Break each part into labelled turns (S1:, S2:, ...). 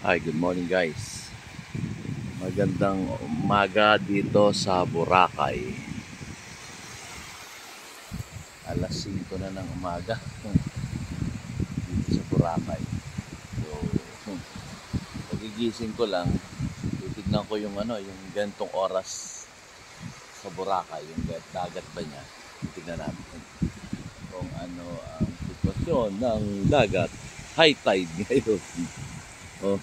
S1: Hi, good morning guys. Magandang umaga dito sa Boracay. Alas 5 na ng umaga dito sa Boracay. So, pagigising ko lang, titignan ko yung gantong oras sa Boracay, yung dagat ba niya. Titignan natin kung ano ang sitwasyon ng dagat. High tide ngayon. Oh,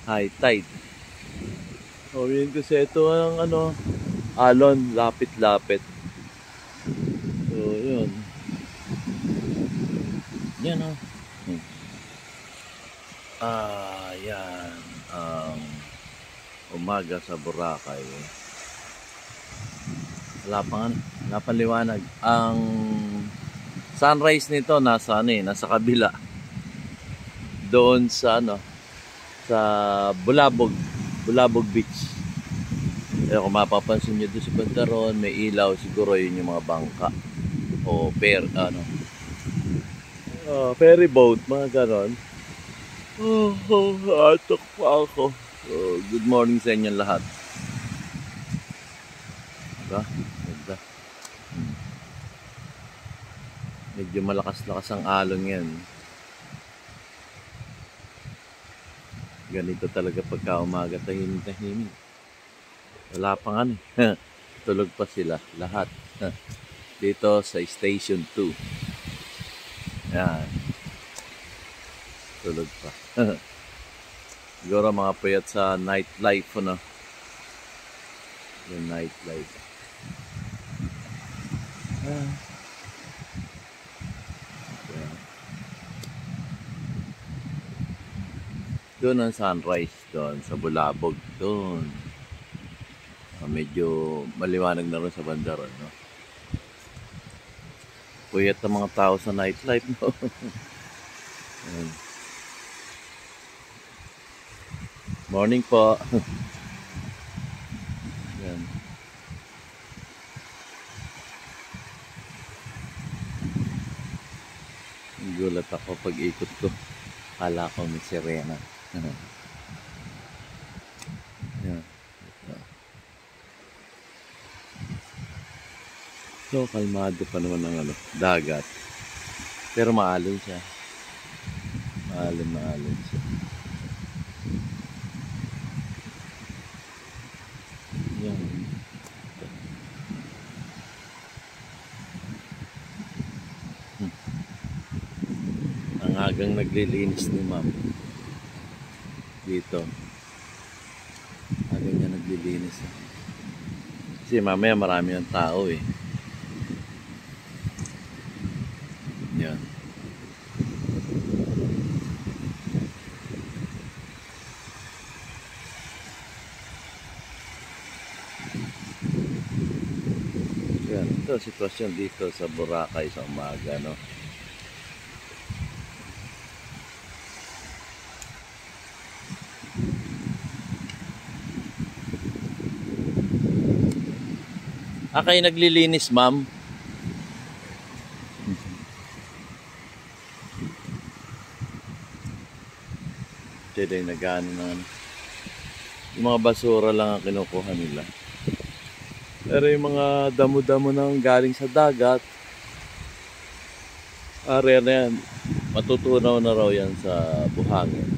S1: high tide. So, yun kasi ito ang alon, lapit-lapit. So, yun. Yan o. Yan. Ang umaga sa Boracay. Wala pang liwanag. Ang sunrise nito nasa kabila. Doon sa sa Bulabog Beach. Kung mapapansin nyo doon sa bandaron, may ilaw, siguro yun yung mga bangka o ferry boat, mga ganon. Atok pa ako. Good morning sa inyo lahat. Diba? Ganda. Medyo malakas-lakas ang alon yan. Ganito talaga pagka umaga, tahimik. Wala pa nga tulog pa sila lahat dito sa Station 2. Yan, tulog pa. Siguro mga puyat sa nightlife, yung nightlife. Doon ang sunrise, doon sa Bulabog, doon. Medyo maliwanag na rin sa bandaron, no? Puyat ang mga tao sa nightlife, no? Morning po. Yan. Gulat ako pag ikot ko. Kala ko may sirena. Yan. So, kalmado pa naman ang dagat. Pero maalon siya. Maalon siya. Yan. Ang agang naglilinis ni ma'am. Dito. Agang niya naglilinis. Kasi mamaya marami ang tao eh. Yan. Yan. Ito ang sitwasyon dito sa Boracay sa umaga, no? Kayo naglilinis, ma'am? Today nagano na yung mga basura lang ang kinukuha nila. Pero yung mga damo-damo nang galing sa dagat, area na yan, matutunaw na raw yan sa buhangin.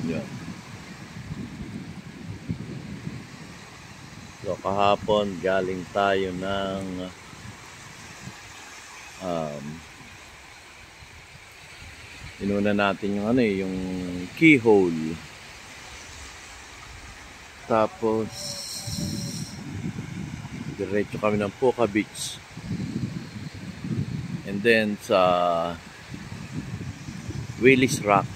S1: Yan. So kahapon galing tayo ng inuna natin yung yung keyhole. Tapos diretso kami ng Poca Beach. And then sa Willis Rock.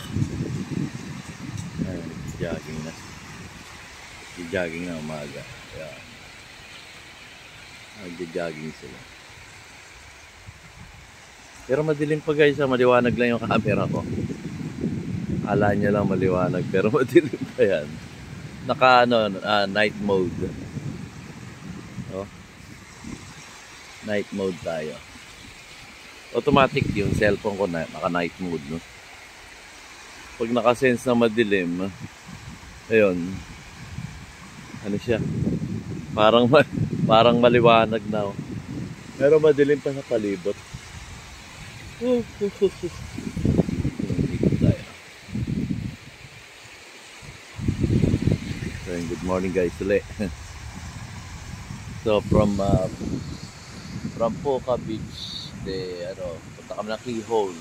S1: Jogging na. Jogging na umaga. Ayan. Nag-jogging sila. Pero madilim pa guys, maliwanag lang yung camera ko. Akala nyo lang maliwanag, pero madilim pa yan. Naka night mode. Oh. Night mode tayo. automatic yung cellphone ko na naka night mode, no? Pag nakasense na madilim, ayun, ano siya, parang parang maliwanag na, oh. Pero madilim pa sa palibot. Dito tayo. So, good morning guys ulit. So from Poca Beach, punta kami ng Keyhole.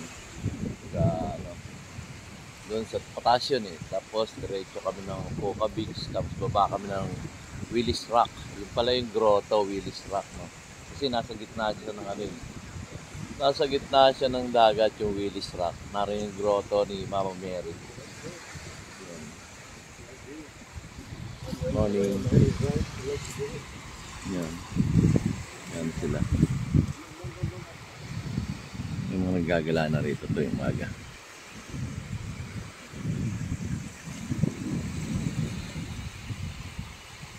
S1: Doon sa Potasyon eh. Tapos diretso kami ng Poca Beach, tapos baba kami ng Willis Rock. Yung pala yung grotto, Willis Rock, no? Kasi nasa gitna siya ng ano yun. Nasa gitna siya ng dagat yung Willis Rock. Naroon yung grotto ni Mama Mary. Morning. Yan. Yan sila. Yung mga naggagala na rito to yung umaga.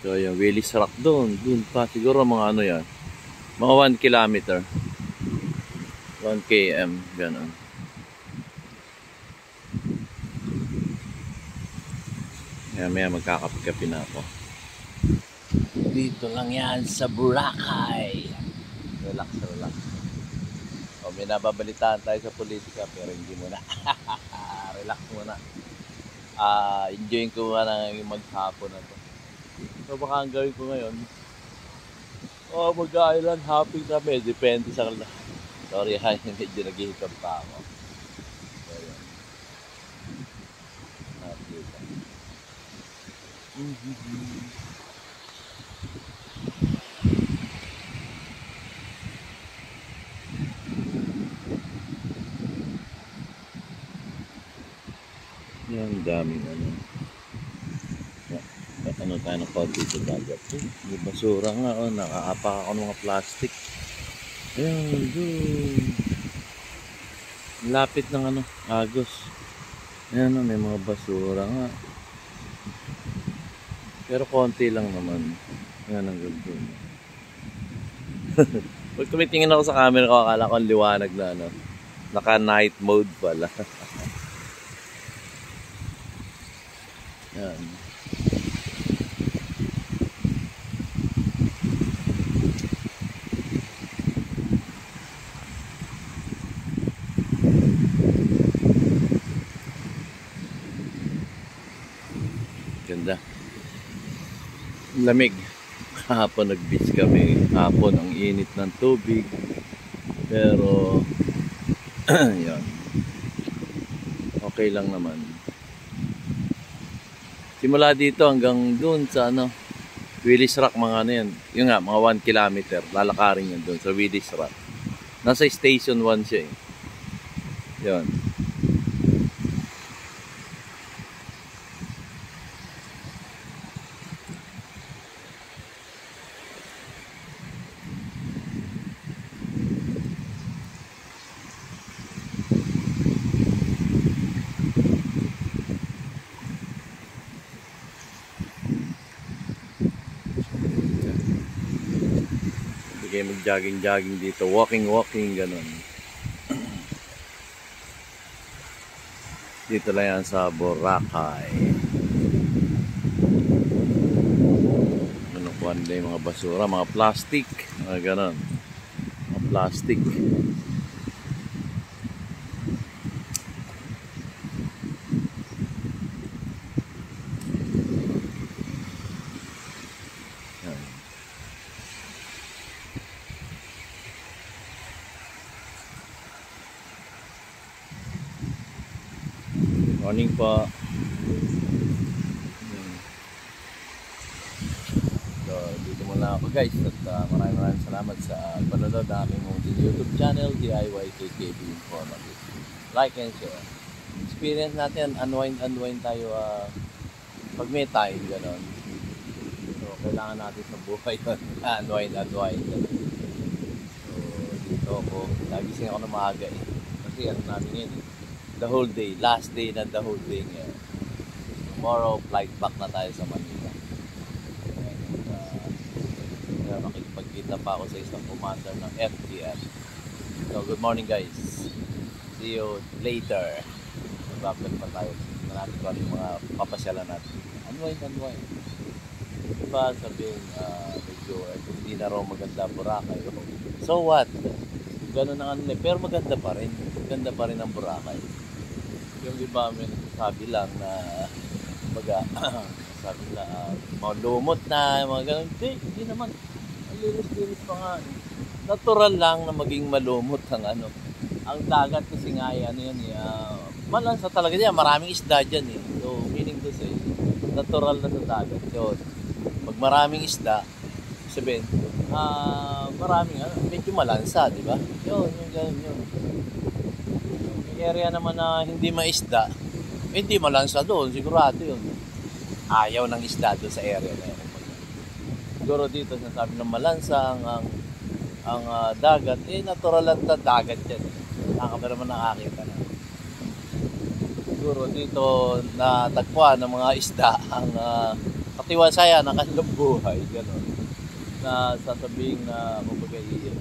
S1: So yung Willis Rock doon pa siguro mga ano yan, mga 1 kilometer, 1 km, gano'n. Maya magkakape-kape na ako. Dito lang yan sa Boracay. Relax. O may nababalitaan tayo sa politika pero hindi muna. Relax muna. Enjoyin ko muna yung maghapon na to. So baka ang gawin ko ngayon, mag-island hopping kami, depende sa kanila. Sorry ha, medyo naghihikap pa ako. So yun. Nakita. Yan, daming ano tayo ng konti sa dagat. May basura nga, nakaapak ako ng mga plastic. Ayan, doon. Lapit ng Agos. Ayan, may mga basura nga. Pero konti lang naman. Ayan, ang ganda. Pag tumitingin ako sa camera ko, akala ko ang liwanag na naka night mode pala. Ayan. Ganda. Lamig. Hapon nag-beach kami. Hapon ang init ng tubig. Pero yan. Okay lang naman. Simula dito hanggang doon sa Willis Rock, mga yan. Yung nga, mga 1 kilometer. Lalakarin yan doon sa Willis Rock. Nasa station 1 siya eh. Yan. Sige, mag-jogging dito, walking, ganun. Dito lang yan sa Boracay. Manukuhan na yung mga basura, mga plastic, ganun. Mga plastic. Morning po. So, dito muna ako guys at maraming salamat sa panonood ng aking YouTube channel, DIY KKB Informative. Like and share. Experience natin, unwind tayo pag may time, gano'n. So, kailangan natin sa buhay yun. unwind. So, dito ako, nagising ako ng maaga eh. Kasi namin yun eh. The whole day, last day na the whole day ngayon. Tomorrow, flight back na tayo sa Manila. And makikipagkita pa ako sa isang commander ng FTS. So, good morning guys. See you later. Mag-upload pa tayo. Marami ko yung mga papasyalan natin. Unwind. Diba sabihin, medyo hindi na raw maganda Boracay. So what? Ganun ang ano. Pero maganda pa rin. Maganda pa rin ang Boracay. Yung iba may nagsasabi lang na sabi na malumot na mga ganun. Hindi naman. Ang linis pa nga. Natural lang na maging malumot ang ano. Ang dagat kasi nga ano yan malansa talaga yan. Maraming isda dyan eh. So meaning to say, natural na sa dagat yun. Pag maraming isda, sabihin, maraming medyo malansa, di ba? Yun. Yung area naman na hindi maisda, hindi malansa doon, sigurado yun. Ayaw ng isda doon sa area na yun. Siguro dito sinasabi ng malansa ang dagat, natural lang na dagat yan. Nakakaba naman nakakita na. Siguro dito natagpuan ng mga isda ang katiwasaya ng kanilang buhay, gano'n. Na sasabing na kumbaga dito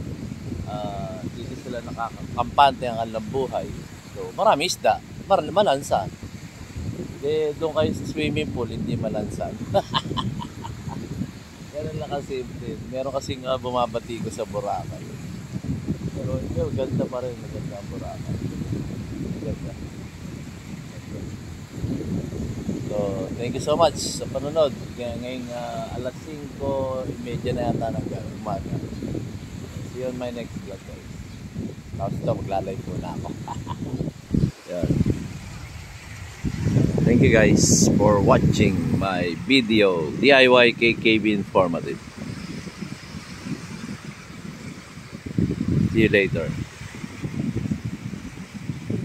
S1: sila nakakampante ang kanilang buhay. So marami isda, malansa. Doon kayo sa swimming pool, hindi malansa. Ganun lang kasimple. Meron kasing bumabati ko sa Boracay. Pero ganda pa rin, maganda ang Boracay. Ganda. So, thank you so much sa panonood. Ngayong alas 5:30 na yata ng umaga. See you on my next vlog guys. Tapos ito, magla-live po na ako. Yan. Thank you guys for watching my video, DIY KKB Informative. See you later.